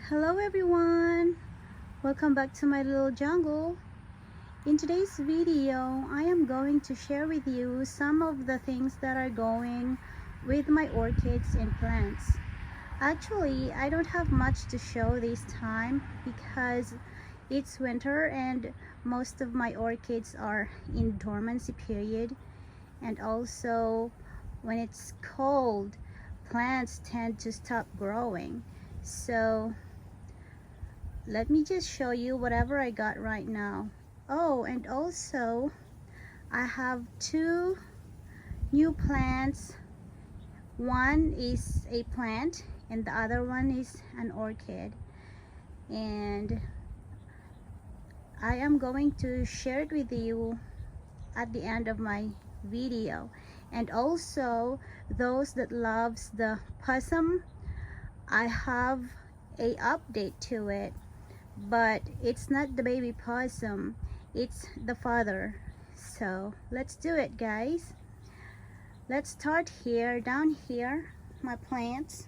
Hello everyone, welcome back to my little jungle. In today's video, I am going to share with you some of the things that are going with my orchids and plants. Actually, I don't have much to show this time because it's winter and most of my orchids are in dormancy period, and also when it's cold, plants tend to stop growing. So let me just show you whatever I got right now. Oh, and also I have two new plants. One is a plant and the other one is an orchid, and I am going to share it with you at the end of my video. And also those that loves the possum, I have a update to it, but it's not the baby possum, it's the father. So let's do it, guys. Let's start here, down here, my plants.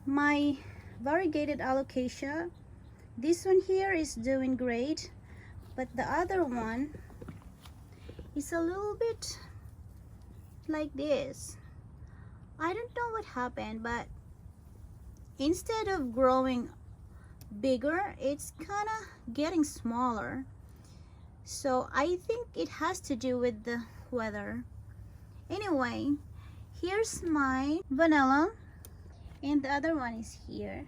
My variegated alocasia, this one here is doing great, but the other one is a little bit like this. I don't know what happened, but instead of growing bigger, it's kind of getting smaller. So I think it has to do with the weather. Anyway, here's my vanilla and the other one is here.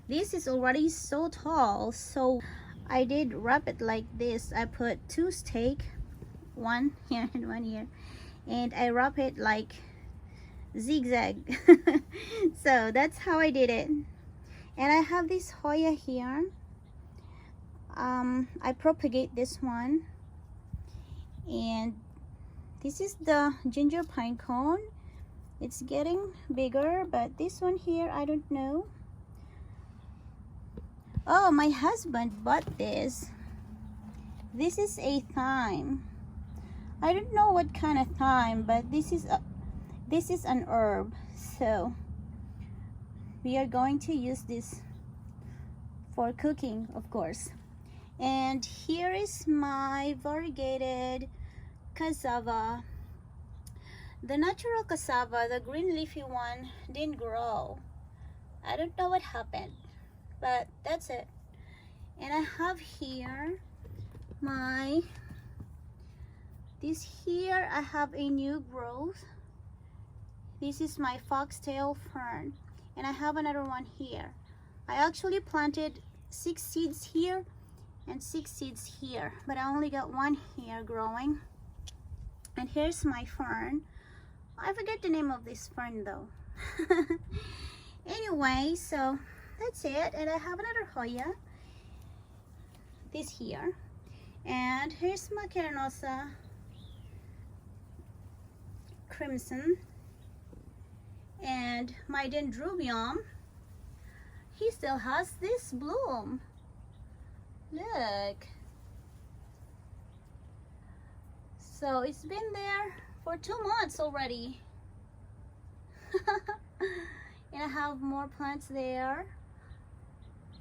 This is already so tall, so I did wrap it like this. I put two stakes, one here and one here, and I wrap it like zigzag. So that's how I did it. And I have this Hoya here. I propagate this one, and this is the ginger pine cone. It's getting bigger, but this one here, I don't know. Oh, my husband bought this. This is a thyme. I don't know what kind of thyme, but this is an herb. So we are going to use this for cooking, of course. And here is my variegated cassava. The natural cassava, the green leafy one, didn't grow. I don't know what happened, but that's it. And I have here this here, I have a new growth. This is my foxtail fern, and I have another one here. I actually planted 6 seeds here and 6 seeds here, but I only got one here growing. And here's my fern. I forget the name of this fern though. Anyway, so that's it. And I have another Hoya, this here. And here's my Carnosa crimson. And my dendrobium, he still has this bloom. Look. So it's been there for 2 months already. And I have more plants there.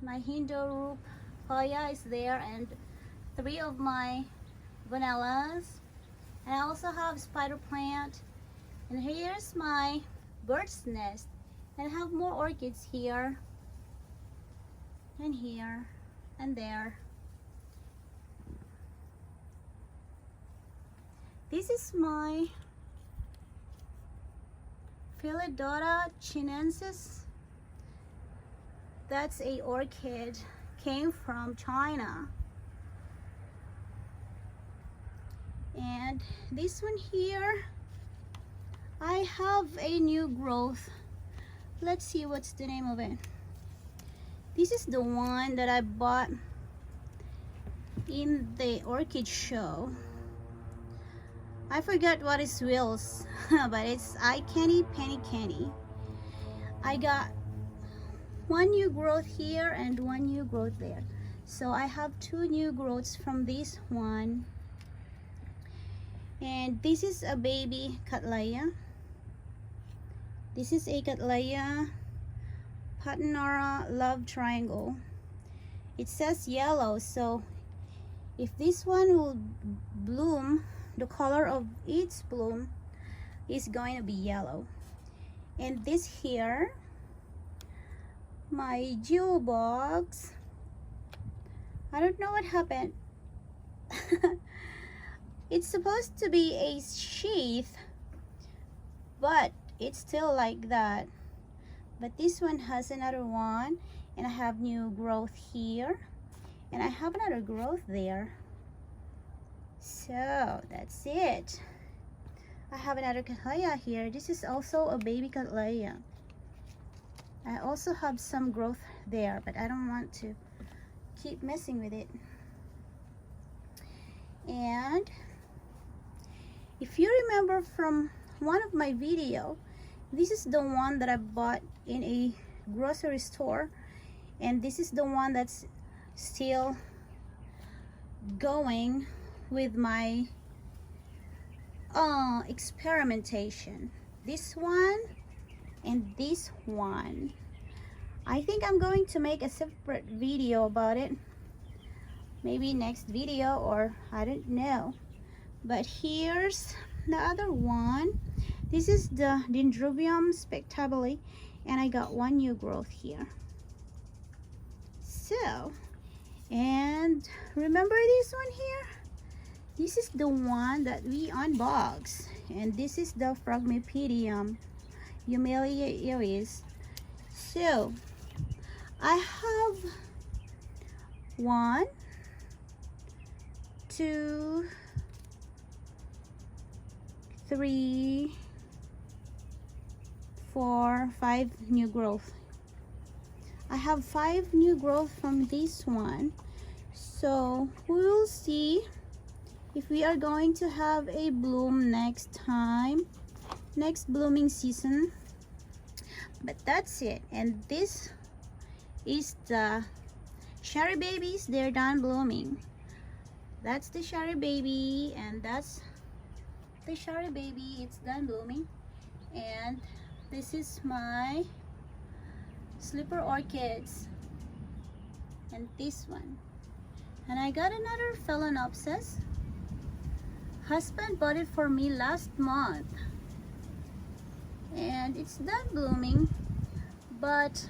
My Hindu Hoya is there, and 3 of my vanillas. And I also have spider plant. And here's my bird's nest. And I have more orchids here and here and there. This is my Phalaenopsis chinensis. That's a orchid, came from China. And this one here, I have a new growth. Let's see what's the name of it. This is the one that I bought in the orchid show. I forgot what is Will's, but it's eye candy, penny candy. I got one new growth here and one new growth there. So I have 2 new growths from this one. And this is a baby Cattleya. This is a Cattleya Patinara love triangle. It says yellow, so if this one will bloom, the color of its bloom is going to be yellow. And this here, my jewel box, I don't know what happened. It's supposed to be a sheath, but it's still like that. But this one has another one, and I have new growth here, and I have another growth there. So that's it. I have another cattleya here. This is also a baby cattleya. I also have some growth there, but I don't want to keep messing with it. And if you remember from one of my video, this is the one that I bought in a grocery store, and this is the one that's still going with my experimentation. This one and this one. I think I'm going to make a separate video about it, maybe next video, or I don't know. But here's the other one. This is the Dendrobium spectabile, and I got one new growth here. So, and remember this one here? This is the one that we unboxed, and this is the Phragmipedium Humiliaris. So I have 1, 2, 3, 4, 5 new growth. I have 5 new growth from this one, so we will see if we are going to have a bloom next time, next blooming season. But that's it. And this is the cherry babies. They're done blooming. That's the cherry baby, and that's the cherry baby. It's done blooming. And this is my slipper orchids, and this one. And I got another Phalaenopsis. Husband bought it for me last month, and it's done blooming, but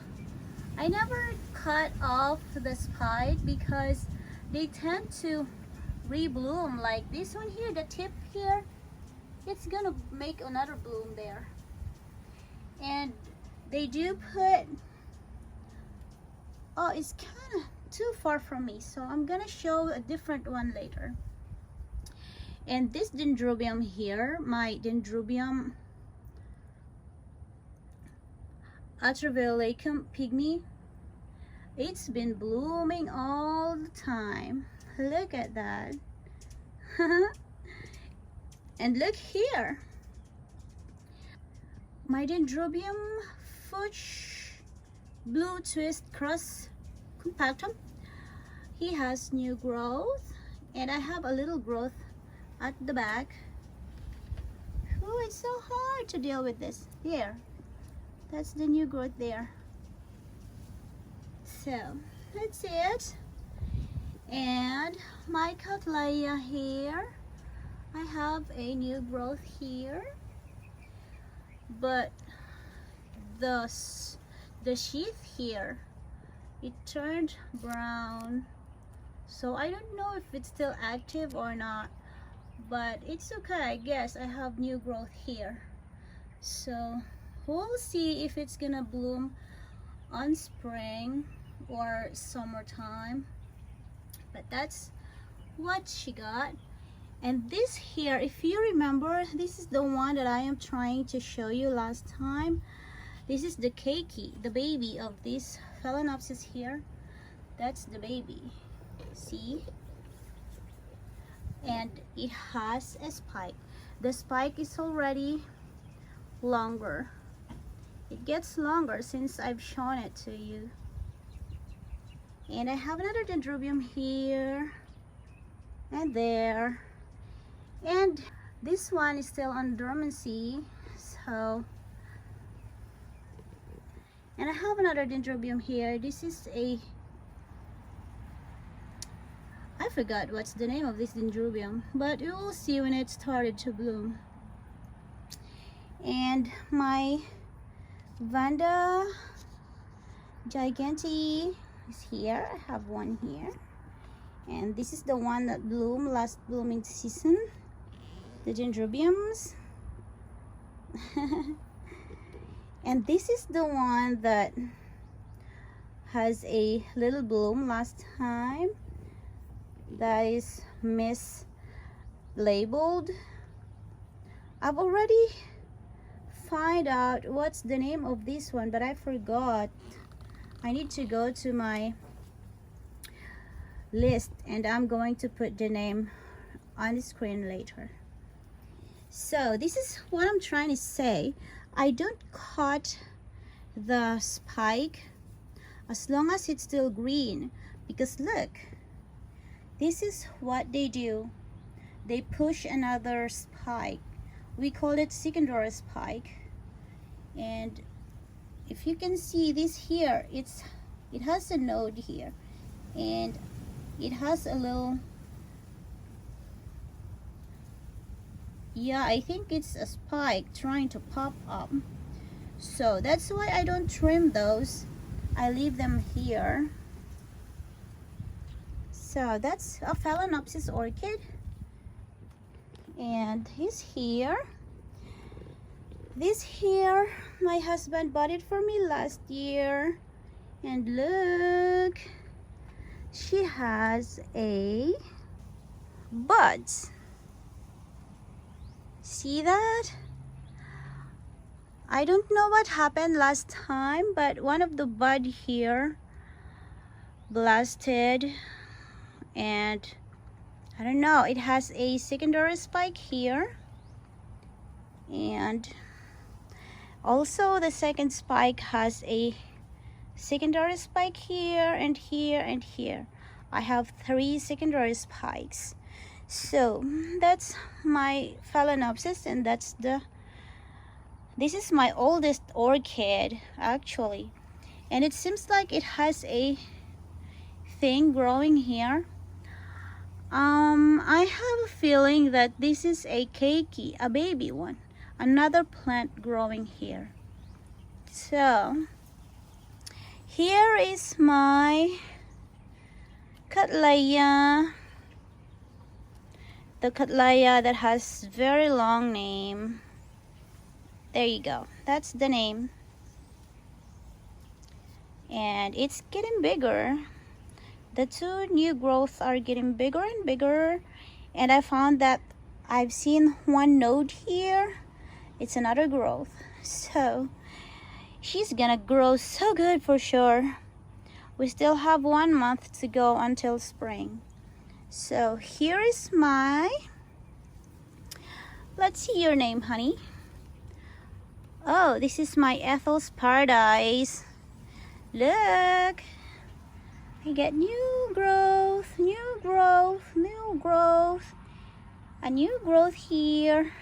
I never cut off the spike because they tend to rebloom. Like this one here, the tip here, it's gonna make another bloom there. And they do put, oh, it's kind of too far from me, so I'm gonna show a different one later. And this dendrobium here, my Dendrobium ultravioletum pygmy, it's been blooming all the time. Look at that. And look here, my Dendrobium Fuchs blue twist cross compactum. He has new growth, and I have a little growth at the back. Oh, it's so hard to deal with this. Here, that's the new growth there. So that's it. And my cattleya here, I have a new growth here, but the sheath here, it turned brown, so I don't know if it's still active or not, but it's okay. I guess I have new growth here, so we'll see if it's gonna bloom on spring or summertime. But that's what she got. And this here, if you remember, this is the one that I am trying to show you last time. This is the keiki, the baby of this Phalaenopsis here. That's the baby, see? And it has a spike. The spike is already longer. It gets longer since I've shown it to you. And I have another dendrobium here and there. And this one is still on dormancy, so. And I have another dendrobium here. This is a, I forgot what's the name of this dendrobium, but you will see when it started to bloom. And my Vanda Gigantea is here. I have one here. And this is the one that bloomed last blooming season. The dendrobiums. And this is the one that has a little bloom last time. That is mislabeled. I've already find out what's the name of this one, but I forgot. I need to go to my list and I'm going to put the name on the screen later. So this is what I'm trying to say. I don't cut the spike as long as it's still green, because look, this is what they do. They push another spike. We call it secondary spike. And if you can see this here, it has a node here, and it has a little, yeah, I think it's a spike trying to pop up. So that's why I don't trim those. I leave them here. So that's a Phalaenopsis orchid, and he's here. This here, my husband bought it for me last year, and look, she has a buds. See that? I don't know what happened last time, but one of the bud here blasted, and I don't know, it has a secondary spike here, and also the second spike has a secondary spike here and here and here. I have 3 secondary spikes. So that's my Phalaenopsis, and this is my oldest orchid actually, and it seems like it has a thing growing here. I have a feeling that this is a keiki, a baby one, another plant growing here. So here is my Cattleya, the Cattleya that has very long name. There you go, that's the name, and it's getting bigger. The 2 new growths are getting bigger and bigger, and I found that I've seen one node here. It's another growth, so she's gonna grow so good for sure. We still have 1 month to go until spring. So here is my, let's see your name, honey. Oh, this is my Ethel's Paradise. Look, I get new growth, new growth, new growth, a new growth here,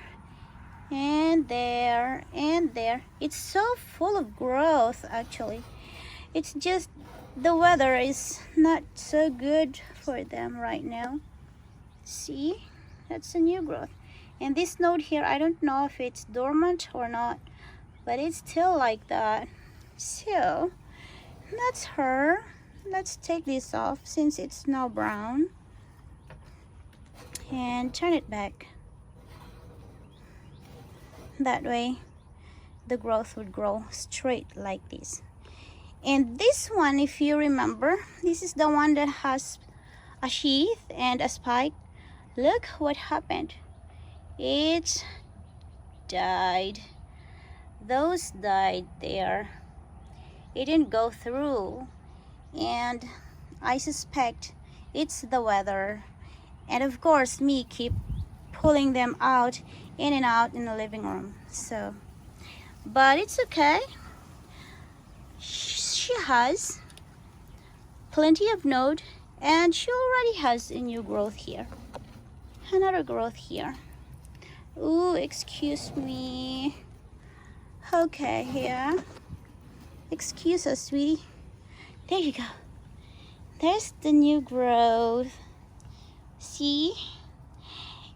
and there, and there. It's so full of growth actually. It's just the weather is not so good for them right now. See, that's a new growth. And this node here, I don't know if it's dormant or not, but it's still like that. So that's her. Let's take this off since it's now brown, and turn it back. That way the growth would grow straight like this. And this one, if you remember, this is the one that has a sheath and a spike. Look what happened. It died. Those died there. It didn't go through, and I suspect it's the weather, and of course me keep pulling them out in and out in the living room. So, but it's okay. She has plenty of node, and she already has a new growth here, another growth here. Ooh, excuse me. Okay, here. Excuse us, sweetie. There you go. There's the new growth. See?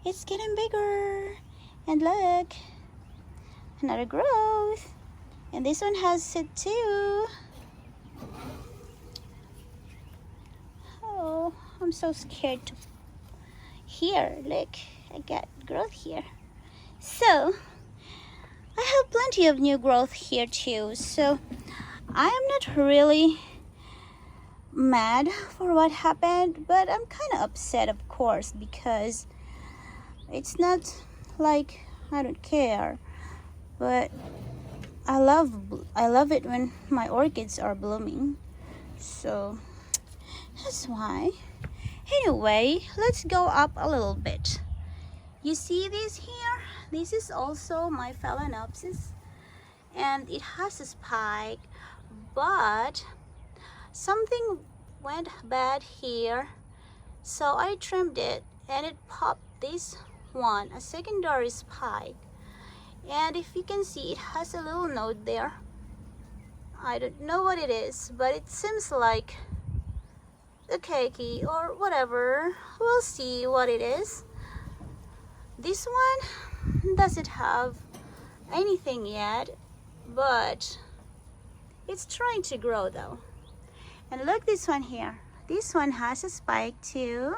It's getting bigger. And look, another growth. And this one has it too. Oh, I'm so scared to. Here, look, I got growth here. So, I have plenty of new growth here too. So, I am not really mad for what happened, but I'm kind of upset, of course, because it's not like I don't care, but I love it when my orchids are blooming, so that's why. Anyway, let's go up a little bit. You see this here? This is also my Phalaenopsis, and it has a spike, but something went bad here, so I trimmed it and it popped this one, a secondary spike. And if you can see, it has a little node there. I don't know what it is, but it seems like a cakey or whatever. We'll see what it is. This one doesn't have anything yet, but it's trying to grow though. And look, this one here. This one has a spike too.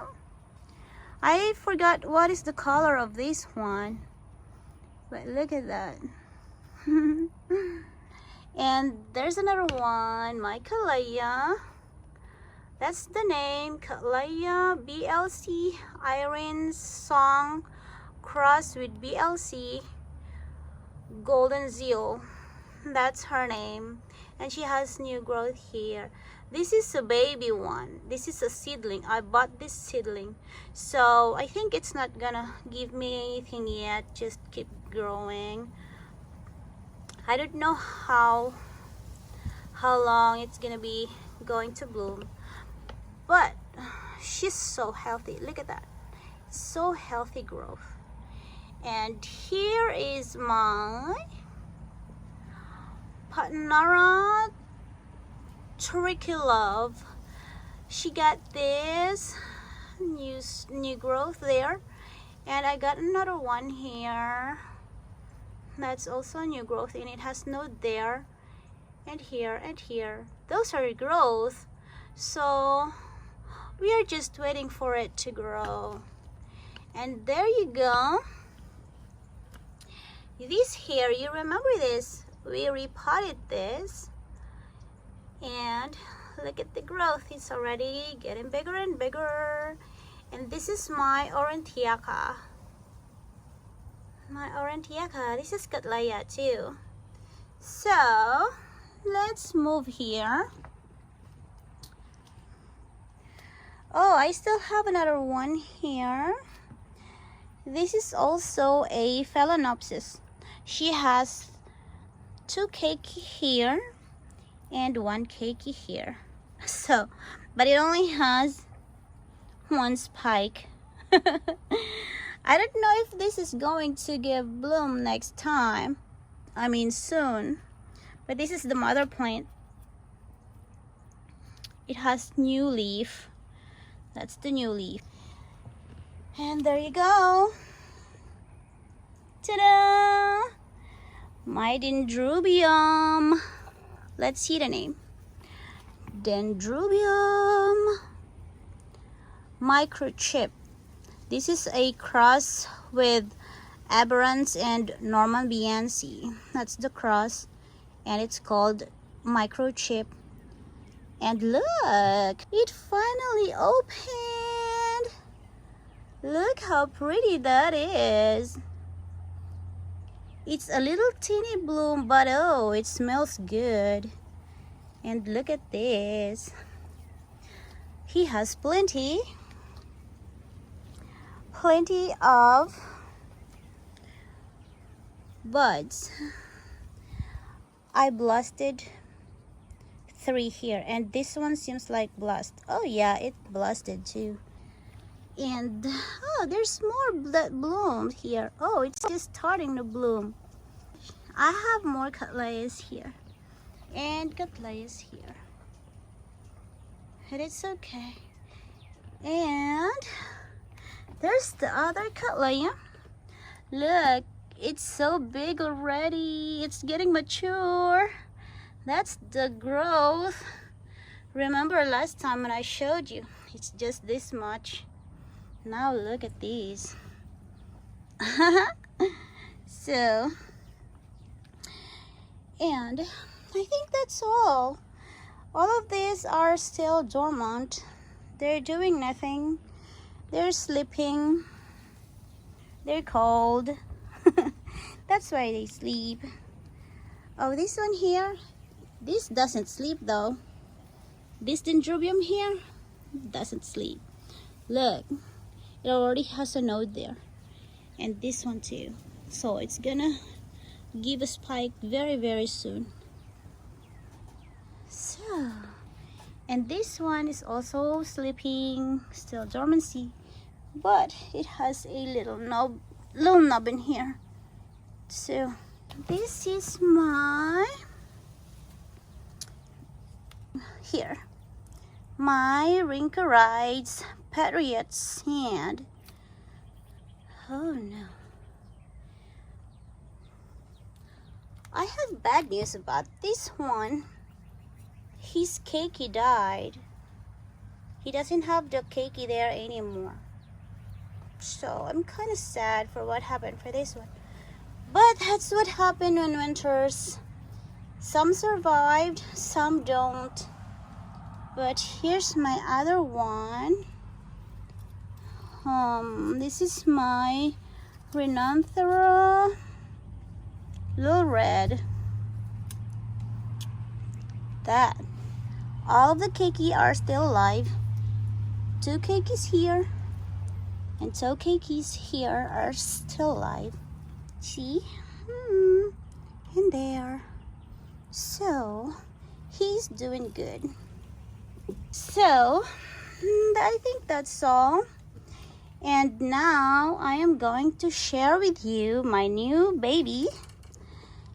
I forgot what is the color of this one, but look at that. And there's another one, my Cattleya. That's the name, Cattleya BLC Iron's Song crossed with BLC Golden Zeal. That's her name, and she has new growth here. This is a baby one. This is a seedling. I bought this seedling, so I think it's not gonna give me anything yet. Just keep growing. I don't know how long it's gonna be going to bloom, but she's so healthy. Look at that, so healthy growth. And here is my Patnara Turkey Love. She got this new growth there, and I got another one here. That's also a new growth, and it has node there, and here and here. Those are growth, so we are just waiting for it to grow. And there you go. This here, you remember this? We repotted this, and look at the growth. It's already getting bigger and bigger. And this is my Aurantiaca. This is Cattleya too. So let's move here. Oh, I still have another one here. This is also a Phalaenopsis. She has 2 cakey here and 1 cakey here. So, but it only has 1 spike. I don't know if this is going to give bloom next time. I mean soon. But this is the mother plant. It has new leaf. That's the new leaf. And there you go. Ta-da! My Dendrobium. Let's see the name. Dendrobium microchip. This is a cross with Aberrants and Norman Bianci. That's the cross, and it's called microchip. And look, it finally opened. Look how pretty that is. It's a little teeny bloom, but oh, it smells good. And look at this. He has plenty of buds. I blasted 3 here, and this one seems like blast. Oh yeah, it blasted too. And oh, there's more that bloomed here. Oh, it's just starting to bloom. I have more Cattleyas here, and Cattleya is here. And it's okay. And there's the other Cattleya. Look, it's so big already. It's getting mature. That's the growth. Remember last time when I showed you, it's just this much. Now look at these. So, and I think that's all. All of these are still dormant. They're doing nothing. They're sleeping. They're cold. That's why they sleep. Oh, this one here, this doesn't sleep though. This dendrobium here doesn't sleep. Look, it already has a node there. And this one too. So it's gonna give a spike very, very soon. So, and this one is also sleeping, still dormancy, but it has a little knob in here. So this is my Rhynchostylis patriots, and oh no, I have bad news about this one. His keiki died. He doesn't have the keiki there anymore. So I'm kind of sad for what happened for this one. But that's what happened in winters. Some survived, some don't. But here's my other one. This is my Rhynchostylis, little red. That. All of the keiki are still alive. 2 keikis here and 2 keikis here are still alive. See? And there. So, he's doing good. So, I think that's all. And now I am going to share with you my new baby.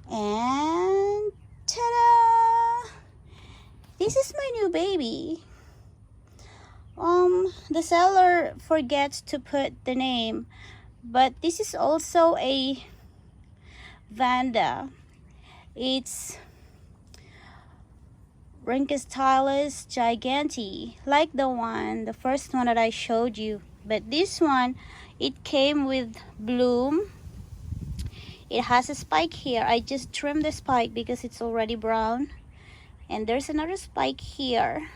And ta-da! This is my new baby. The seller forgets to put the name, but this is also a Vanda. It's Rhynchostylis Gigantea, like the first one that I showed you. But this one, it came with bloom. It has a spike here. I just trimmed the spike because it's already brown. And there's another spike here.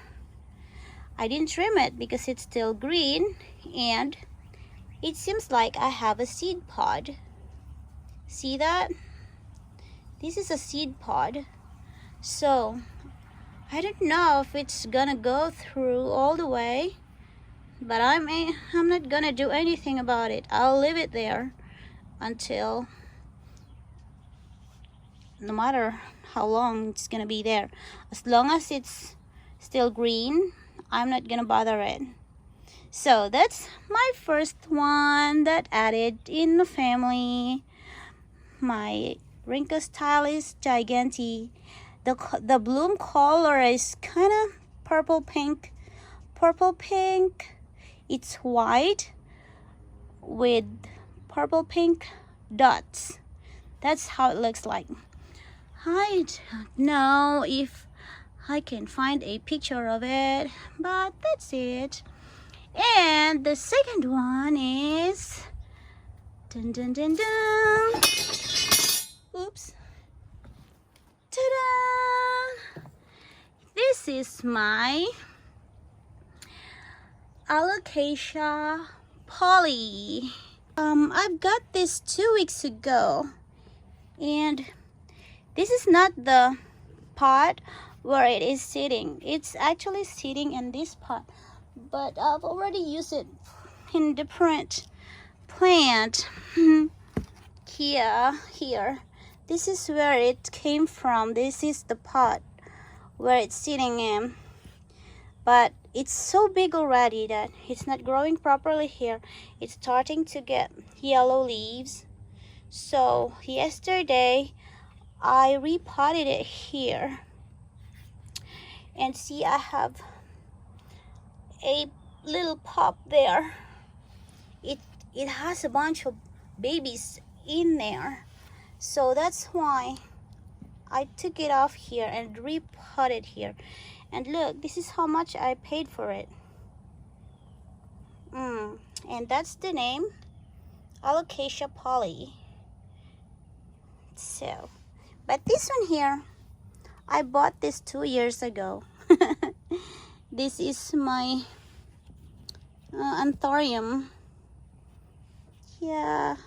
I didn't trim it because it's still green. And it seems like I have a seed pod. See that? This is a seed pod. So, I don't know if it's gonna go through all the way. But I'm not gonna do anything about it. I'll leave it there until, no matter how long it's gonna be there. As long as it's still green, I'm not gonna bother it. So that's my first one that added in the family. My Rhynchostylis Gigantea. The bloom color is kind of purple pink. It's white with purple pink dots. That's how it looks like. I don't know if I can find a picture of it, but that's it. And the second one is dun dun dun dun. Oops. Ta-da! This is my Alocasia poly. I've got this 2 weeks ago, and this is not the pot where it is sitting. It's actually sitting in this pot, but I've already used it in different plant. Here. This is where it came from. This is the pot where it's sitting in. But it's so big already that it's not growing properly here. It's starting to get yellow leaves. So yesterday I repotted it here. And see, I have a little pup there. It has a bunch of babies in there, so that's why I took it off here and repotted here. And look, this is how much I paid for it. And that's the name, Alocasia poly. So, but this one here, I bought this 2 years ago. This is my anthurium. Yeah,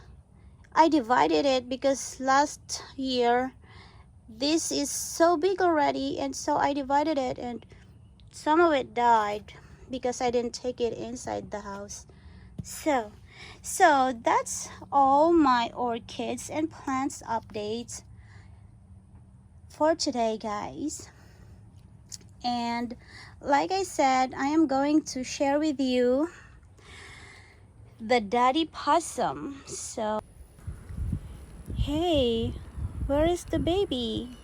I divided it because last year this is so big already, and so I divided it, and some of it died because I didn't take it inside the house. So that's all my orchids and plants updates for today, guys. And like I said, I am going to share with you the daddy possum. So hey, where is the baby?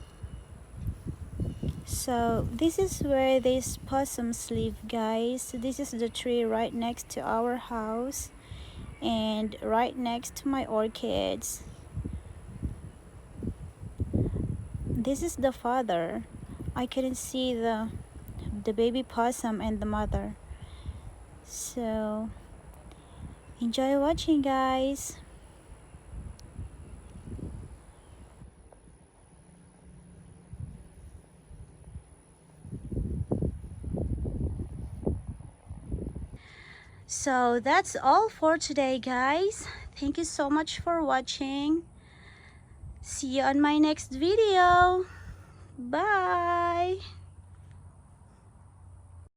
So this is where these possums live, guys. This is the tree right next to our house and right next to my orchids. This is the father. I couldn't see the baby possum and the mother. So enjoy watching, guys. So that's all for today, guys. Thank you so much for watching. See you on my next video. Bye.